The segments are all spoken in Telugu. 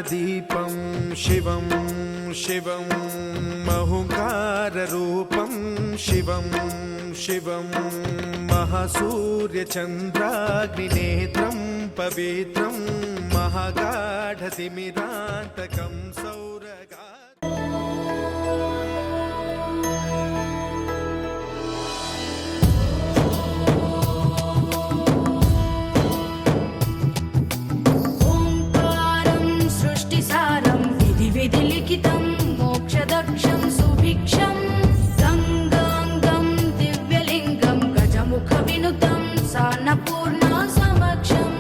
ज्ञानदीपं शिवं शिवं महुकाररूपं शिवं शिवं महासूर्यचन्द्राग्निनेत्रं पवित्रं महागाढतिमिरान्तकं सौरगा मोक्षदक्षं सुभिक्षं गङ्गाङ्गं दिव्यलिङ्गं गजमुखविनुतं सान्नपूर्णा समक्षं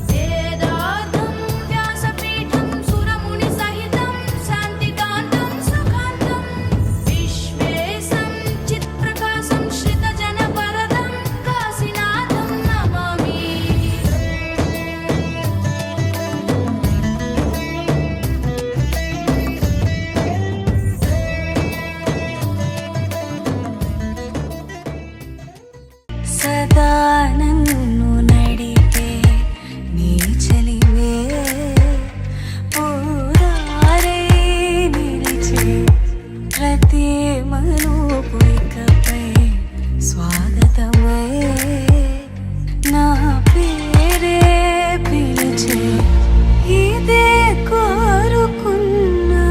वेदार्थं व्यासपीठं सुरमुनिसहितं शान्तिकान्तं सुखान्तं विश्वेशं चित्प्रकाशं श्रितजनवरदं काशीनाथं नमामि। సదా నన్ను నడిపే నీ చలివే పూరారే నిలిచే ప్రతి మలుపు ఇకపై స్వాగతమై నా పేరే పిలిచే ఇదే కోరుకున్నా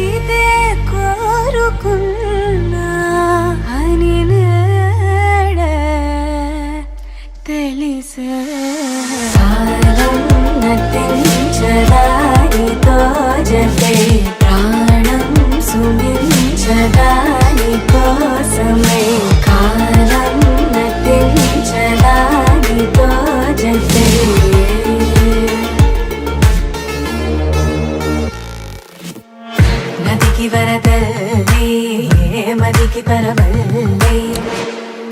ఇదే కోరుకున్నా అని కాలం నటించదానితో జతే ప్రాణం సుమించదాని కోసమై కాలం నటించదానితో జతే నదికి వరదల్లి మదికి పరవల్లి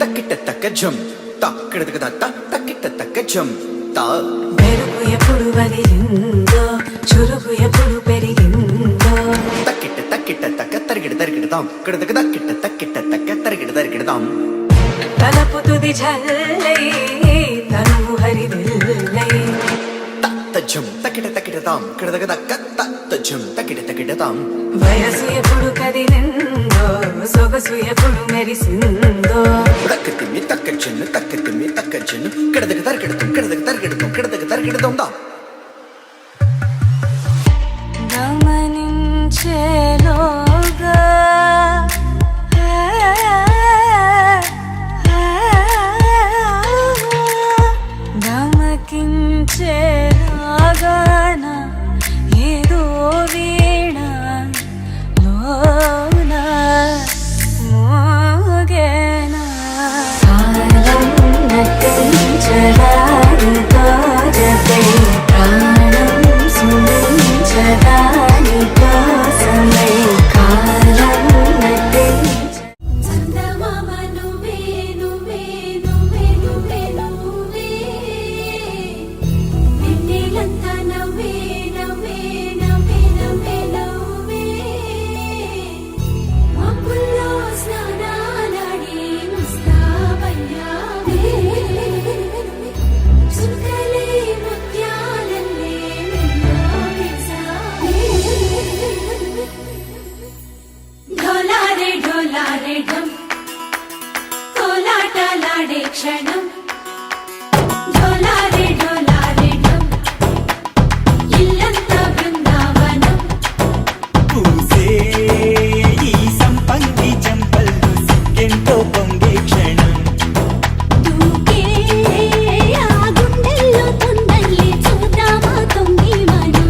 తక్కిట తక్కజం తక్కిడతక తత్త తక్కిట తక్కజం తా మెరుపు ఎప్పుడు వదిలిందో చురుకు ఎప్పుడు పెరిగిందో తక్కిట తక్కిట తక్క తరిగిడ తరిగిడతాం కిడతక తక్కిట తక్కిట తక్క తరిగిడ తరిగిడతాం తలపు తుది జల్లై తనువు హరివిల్లై తత్తజం తక్కిట తక్కిడతాం కిడతక తక్క తత్తజం తక్కిట తక్కిడతాం వయసు ఎప్పుడు కదిలిందో సొగసు ఎప్పుడు మెరిసిందో తక్కతిమ్మి తక్కజన్ను తక్కతిమ్మి తక్కజన్ను కిడతక తరిగిడతాం కిడతక తరిగిడతాం కిడతక తరిగిడతాం దా గమనించేలోగా గమకించేలాగాన ఏదో వీణ లోన మోగేనా కాలం నటించదానితో జతే ప్రాణం సుమించదాని కోసమై కాలం నటించ చందమామ నువ్వే నువ్వే నువ్వే నువ్వే నువ్వే నిన్నేలంతా నవ్వే నవ్వే నవ్వే నవ్వే నవ్వే మబ్బుల్లో స్నానాలాడి ముస్తాబయ్యావే సుందలే ముత్యాలల్లే నిన్నోగిసావే ఢోలారే ఢోలారే ఢం కోలాటలాడే క్షణం ఢోలారే ఢోలారే ఢం ఇల్లంతా బృందావనం పూసే ఈ సంపంగి చెంపల్లో సిగ్గెంతో పొంగే క్షణం దూకే ఆ గుండెల్లో తొందల్లి చూద్దామా తొంగి మనం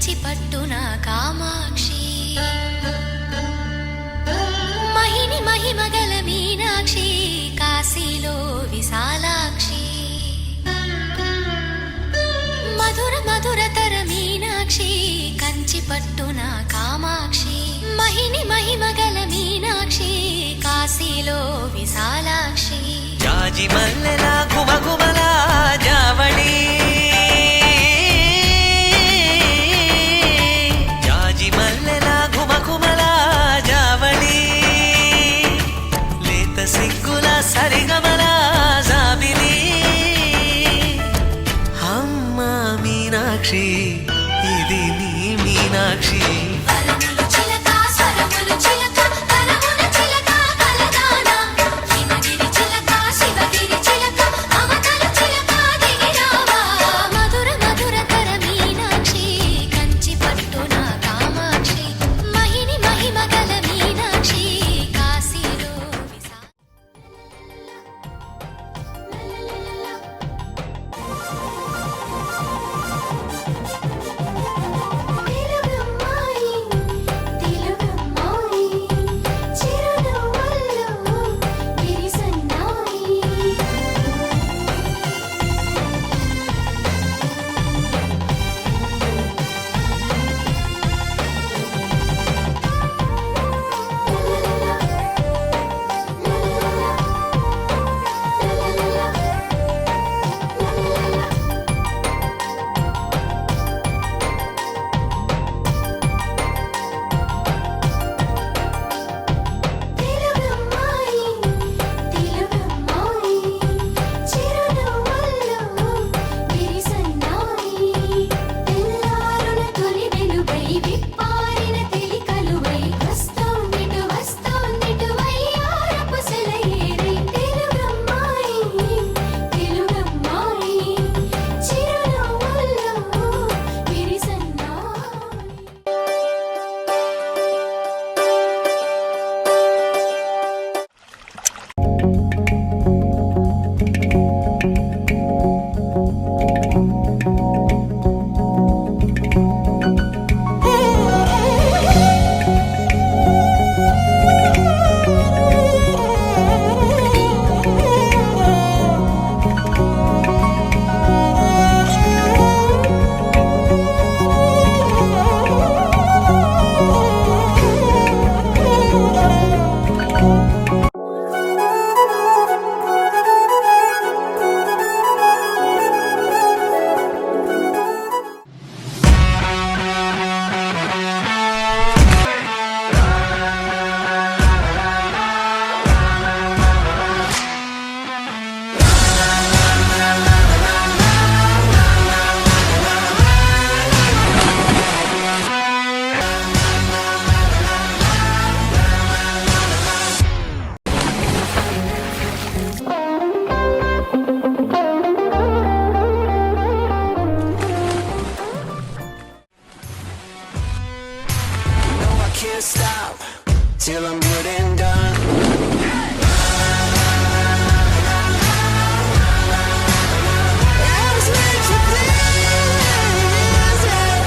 కంచి పట్టున కామాక్షి మహిని మహిమగల మీనాక్షి కాశీలో విశాలాక్షి మధుర మధురతర మీనాక్షి కంచి పట్టున కామాక్షి మహిని మహిమగల మీనాక్షి కాశీలో విశాలాక్షి జాజి మల్లెల గుమగుమల జావళి జాజి మల్లెల గుమగుమల జావళి లేత సిగ్గుల సరిగమల జాబిలి అమ్మ మీనాక్షి ఇది నీ మీనాక్షి వరములు చిలక స్వరములు చిలక కరమున చిలక కలదానా హిమగిరి చిలక శివగిరి చిలక అవతల చిలక దిగిరావా మధుర మధురతర మీనాక్షి కంచి పట్టున కామాక్షి మహిని మహిమగల మీనాక్షి కాశీలో తెలుగమ్మాయి తెలుగమ్మాయి చిరునవ్వుల్లో విరిసన్నాయి తెలుగమ్మాయి తెలుగమ్మాయి చిరునవ్వుల్లో విరిసన్నాయి తెల్లారున తొలి వెలుగై విప్పారిన తెలికలువై వస్తోందిటు వయ్యారపు సెలయేరై తెలుగమ్మాయి తెలుగమ్మాయి చిరునవ్వుల్లో విరిసన్నాయి No, I can't stop till I'm good and done. I was made for this, yeah.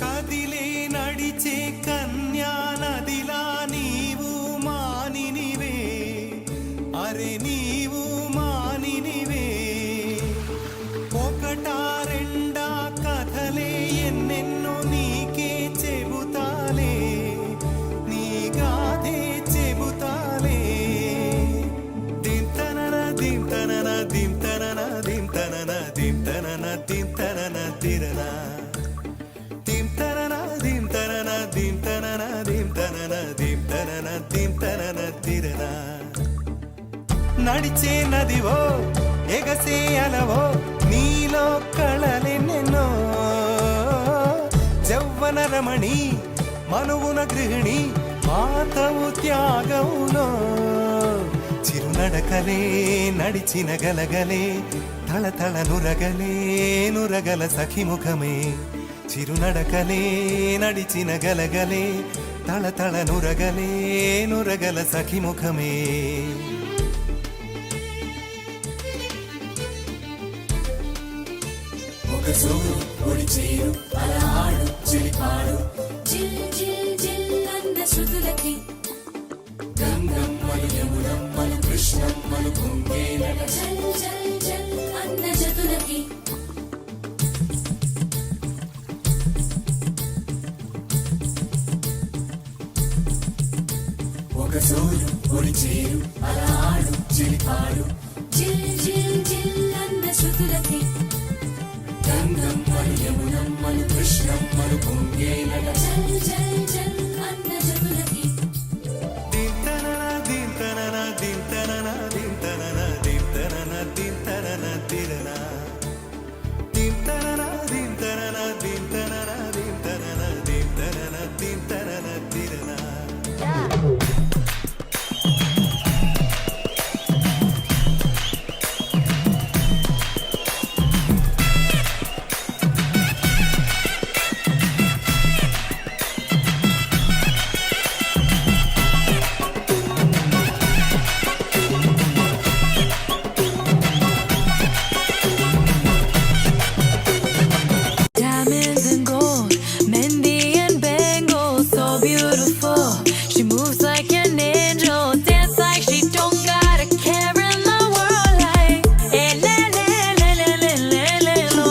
కదిలే నడిచే కన్యా నదిలా నీవు మానినివే అరే నీవు మానినివే ఒకటా రెండా కథలే ఎన్నెన్నో నీకే చెబుతాలే నీ గాథే చెబుతాలే దింతనన దింతనన దింతనన దింతనన దింతనన దింతనన తిరనా దింతనన దింతనన దింతనన దింతనన దింతనన దింతనన తిరనా నడిచే నదివో ఎగసే అలవో నీలో కళలెన్నెన్నో జవ్వన రమణి మనువున గృహిణి మాతవు త్యాగములో చిరునడకలే నడిచిన గలగలే తళతళ నురగలే నురగల సఖిముఖమే చిరునడకలే నడిచిన గలగలే తళతళ నురగలే నురగల సఖిముఖమే జిల్ జిల్ జిల్ అన్న శృతులకి జల్ జల్ జల్ అన్న జతులకి జిల్ జిల్ జిల్ అన్న శృతులకి జల్ జల్ జల్ అన్న జతులకి దింతనన దింతనన దింతనన దింతనన దింతనన దింతనన దిరన దింతనన దింతనన దింతనన దింతనన దింతనన దింతనన దిరన Diamonds and gold, Mendy and bangles, so beautiful. She moves like an angel, dance like she don't got a care in the world. Like, eh, le, le, le, le, le, le, le, lo.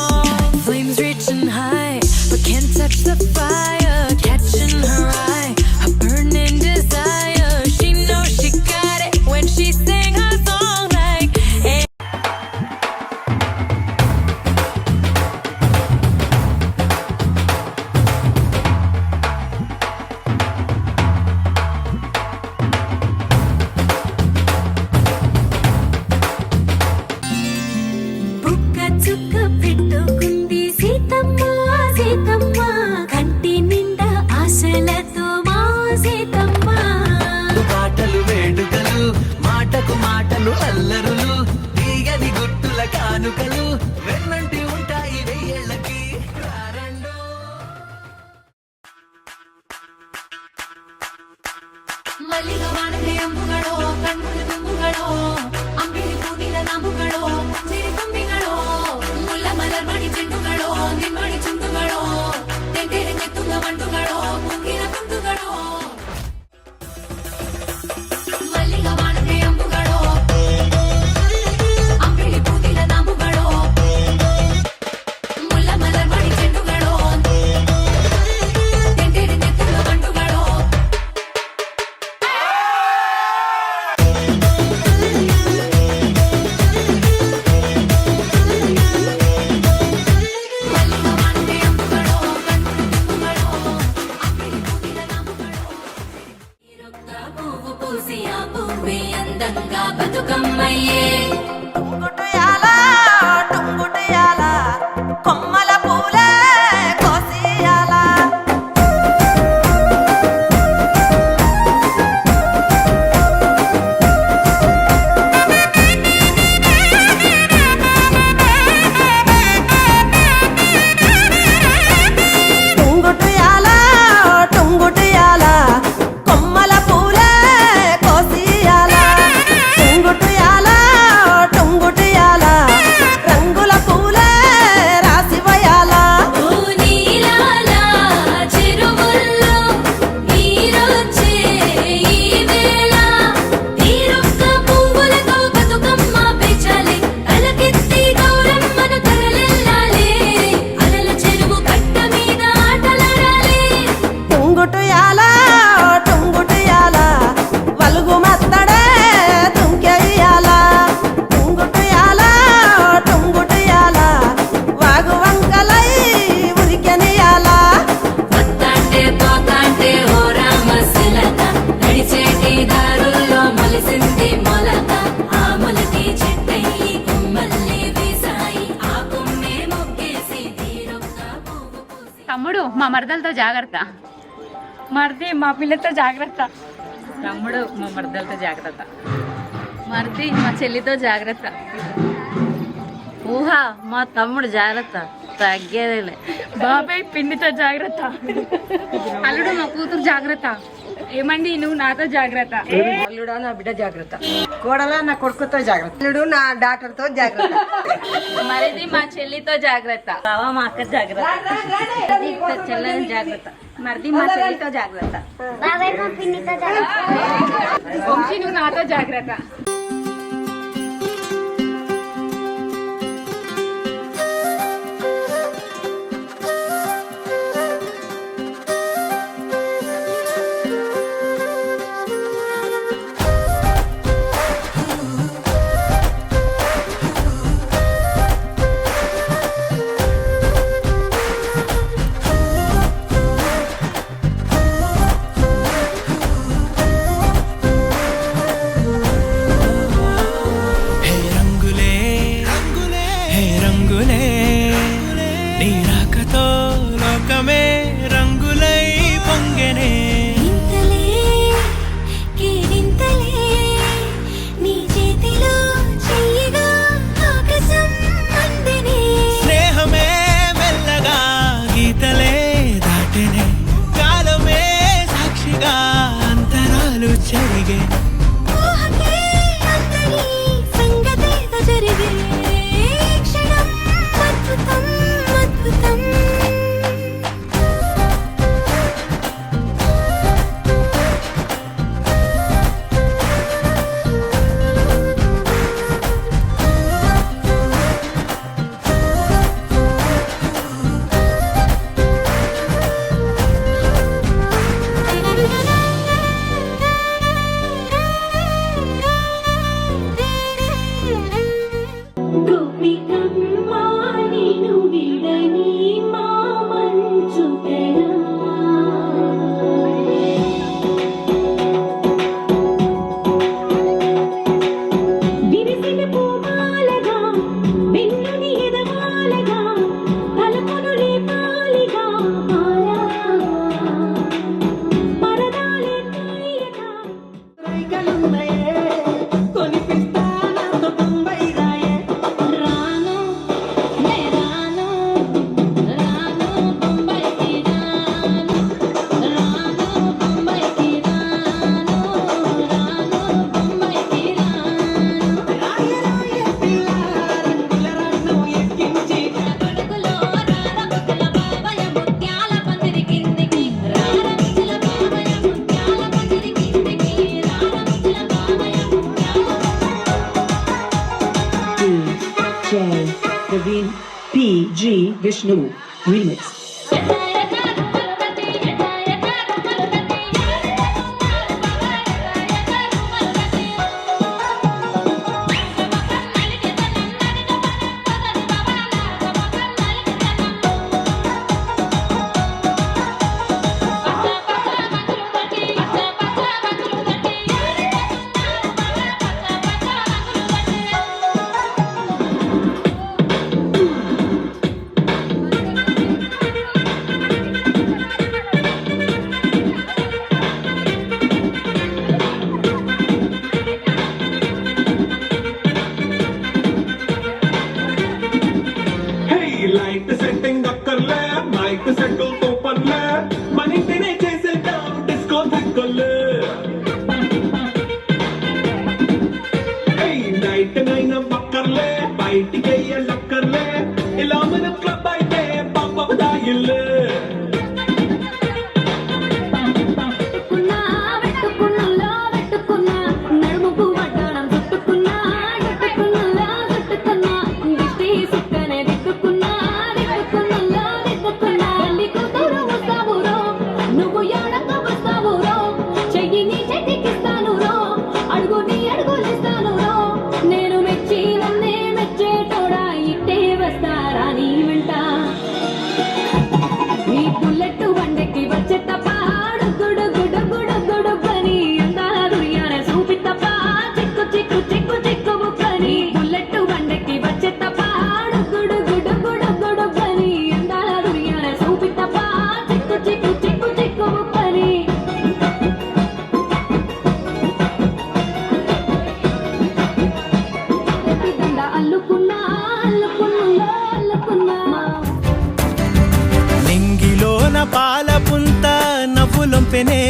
Flames reaching high, but can't touch the fire, catching her eye, a burning desire. She knows she got it when she sing her song. Like, eh. బుక్క చుక్క పెట్టుకుంది సీతమ్మ సీతమ్మ కంటి నిండా ఆశలతో మా సీతమ్మ పాటలు వేడుకలు మాటకు మాటలు అల్లరులు తీగని గుట్టుల కానుకలు వెన్నంటి ఉంటాయి వెయ్యేళ్ళకి రారండో. ಮಲ್ಲಿಗ ವಾಣದೆ ಅಂಬುಗಳೋ ಕಣ್ಮುಳು ತುಂಬುಗಳೋ ಅಂಬಿಳಿ ಹೂವಿನ ನಾಂಬುಗಳೋ ಸಿರಿ ತುಂಬಿಗಳೋ ಮುಲ್ಲ ಮಲರ್ ಮಣಿ ಚೆಂಡುಗಳೋ ನಿಮ್ಮಣಿ ಚುಂಡುಗಳೋ ತೆಂಟೆರೆ ನೆತ್ತುಂಗ ಮಂಡುಗಳೋ ಮುಂಗಿನ ತುಂಡುಗಳೋ ಮಲ್ಲಿಗ ವಾಣದೆ ಅಂಬುಗಳೋ ಅಂಬಿಳಿ ಹೂವಿನ ನಾಂಬುಗಳೋ ಮುಲ್ಲ ಮಲರ್ ಮಣಿ ಚೆಂಡುಗಳೋ ತೆಂಟೆರೆ ನೆತ್ತುಂಗ ಮಂಡುಗಳೋ పువ్వు పూసి ఆ పువ్వే అందంగా బతుకమ్మయ్యే టుంగుటయాల టుంగుటయాల కొమ్మల పూలే కోసియాల టుంగుటయాల టుంగుటయాల కొమ్మల పూలే కోసియాల టుంగుటయాల టుంగుటయాల రంగుల పూలే రాసివయాల ఓ నీలాల చెరువుల్లో నీరొచ్చే ఈ వేళ తీరొక్క పువ్వులతో బతుకమ్మ పెంచాలి తలకెత్తి గౌరమ్మను తరలిల్లాలి అలల చెరువు కట్ట మీద ఆటలాడాలి టుంగుటయాల టుంగుటయాల వలుగు మత్తడే తుంకెయ్యాల టుంగుటయాల టుంగుటయాల వాగు వంకలై ఉరికెనియాల వత్తాంటే పోతాంటే ఓ రామశిలక నడిచేటి దారుల్లో మొలిసింది మొలక ఆ మొలకి చెట్టయి కొమ్మల్ని వేసాయి ఆ కొమ్మే మొగ్గేసి తీరొక్క పువ్వు పూసి తమ్ముడు మా మరదలతో జాగ్రత్త. మరిది మా పిల్లతో జాగ్రత్త. తమ్ముడు మా మరదలతో జాగ్రత్త. మరిది మా చెల్లితో జాగ్రత్త. ఊహ మా తమ్ముడు జాగ్రత్త తగ్గేదేలే. బాబాయ్ పిండితో జాగ్రత్త. అల్లుడు మా కూతురు జాగ్రత్త. ఏమండి నువ్వు నాతో జాగ్రత్త. అల్లుడా నా బిడ్డ జాగ్రత్త. కోడలా నా కొడుకుతో జాగ్రత్త. అల్లుడు నా డాక్టర్తో జాగ్రత్త. మరిది మా చెల్లితో జాగ్రత్త. బావ మా అక్క జాగ్రత్త. చెల్లెని జాగ్రత్త. మరిది మా చెల్లితో జాగ్రత్త. వంశీ నువ్వు నాతో జాగ్రత్త. హే రంగులే హే రంగులే నీ రాకతో లోకమే రంగులై పొంగెనే. ఇంతలే కేరింతలే నీ చేతిలో చెయ్యగా ఆకాశం అందనే. స్నేహమే మెల్లగా గీతలే దాటెనే. కాలమే సాక్షిగా అంతరాలు చెరిగే. ఊహకే అందని సంగతేదో జరిగే. క్షణం అద్భుతం అద్భుతం. గోపికమ్మా నిన్ను విడని మా మంచు తెరా. విరిసిన పూమాలగా వెన్నుని ఎదవాలగా తలపును రేపాలిగా మారా. పరదాలే తీయగా రాను నే రాను రాను బొంబాయికి రాను రాను బొంబాయికి రాను రాను బొంబాయికి రాను. కొడుకులో రారముల బాబయ్య ముత్యాల పందిరి కిందికి రారముల బాబయ్య ముత్యాల పందిరి కిందికి రారముల బాబయ్య ముత్యాల. J. Praveen P.G. Vishnu Remix. Light setting అక్కర్లే, మైక్ సెట్టింగ్ తో పర్లే, మన ఇంటినే చేసేద్దాం డిస్కో థక్కర్లే. నైట్ నైన్ అక్కర్లే, బయటికి వెళ్ళక్కర్లే, ఇలా మనం క్లబ్ అయితే పాప దాయిల్లే. వెట్టుకున్నా వెట్టుకున్నా నడుముకు వడ్డాణం చుట్టుకున్నా చుట్టుకున్నా చుట్టుకున్నా దిష్టి సుక్కనే దిక్కుకున్నా దిక్కుకున్నా దిక్కుకున్నా. పెళ్లి కూతురు వస్తావు రో, నువ్వు ఎడంగా వస్తావు రో, చెయ్యి నీ చేతికిస్తాను రో, అడుగు నీ అడుగులిస్తాను రో. నేను మెచ్చి నన్నే మెచ్చేటోడా నింపెనే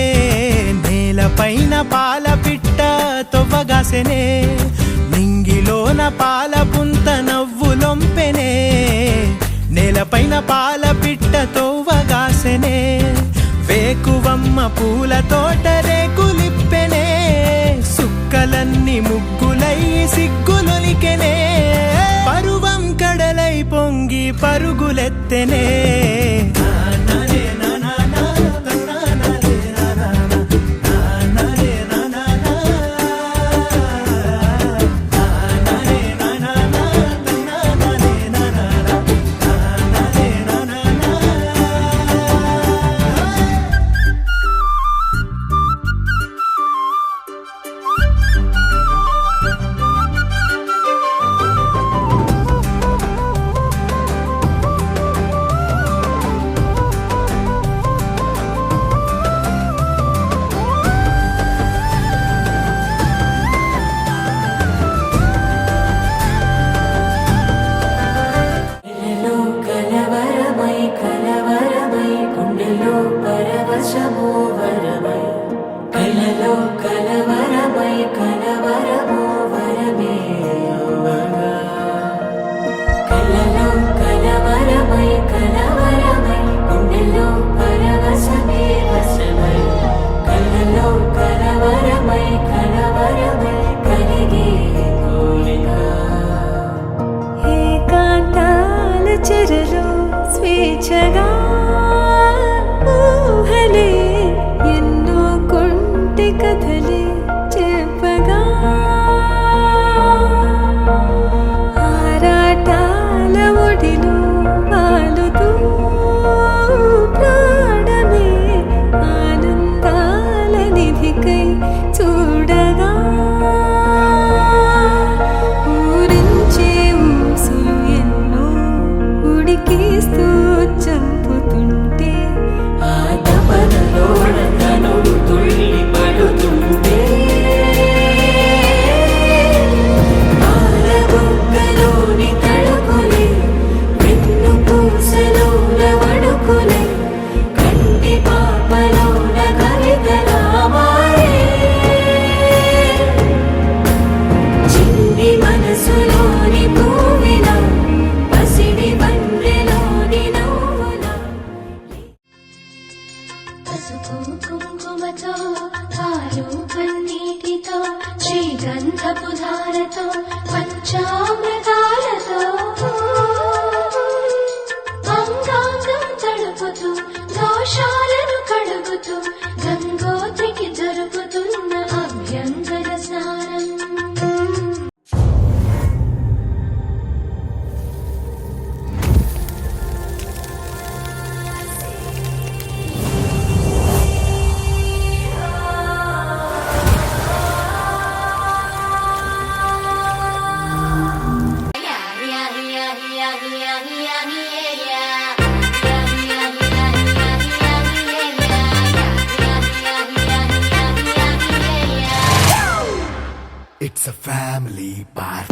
నేలపైన పాల పిట్ట తొవ్వగాసెనే నింగిలోన పాల పుంత నవ్వులొంపెనే నేలపైన పాల పిట్ట తొవ్వగాసెనే వేకువమ్మ పూల తోట రేకులిప్పెనే సుక్కలన్నీ ముగ్గులై సిగ్గులొలికెనే పరువం కడలై పొంగి పరుగులెత్తెనే చెరలో స్వేచ్ఛగా ఊహలే ఎన్నో కొంటి కథలే చెప్పగా ఆరాటాల ఒడిలో వాలుతూ ప్రాణమే ఆనందాల నిధికై చూడగా ఊరించే ఊసులు ఎన్నో ఉడికిస్తూ చంపుతుంటే ఆ తపనలోన తనువు తుళ్ళి పడుతుంటే పాలబుగ్గలోని తడుకులే వెన్ను పూసలోన వడుకులే కంటి పాపలోన కవితలా మారే చిన్ని మనసులోని పూవిలా పసిడి బందెలోని నవ్వులా పసుపు కుంకుమతో పాలు కన్నీటితో శ్రీగంధపు ధారతో పంచామృతాలతో అంగాంగం తడుపుతూ దోషాలను కడుగుతూ గంగోత్రికి జరుపుతున్న అభ్యంగన స్నానం It's a family party.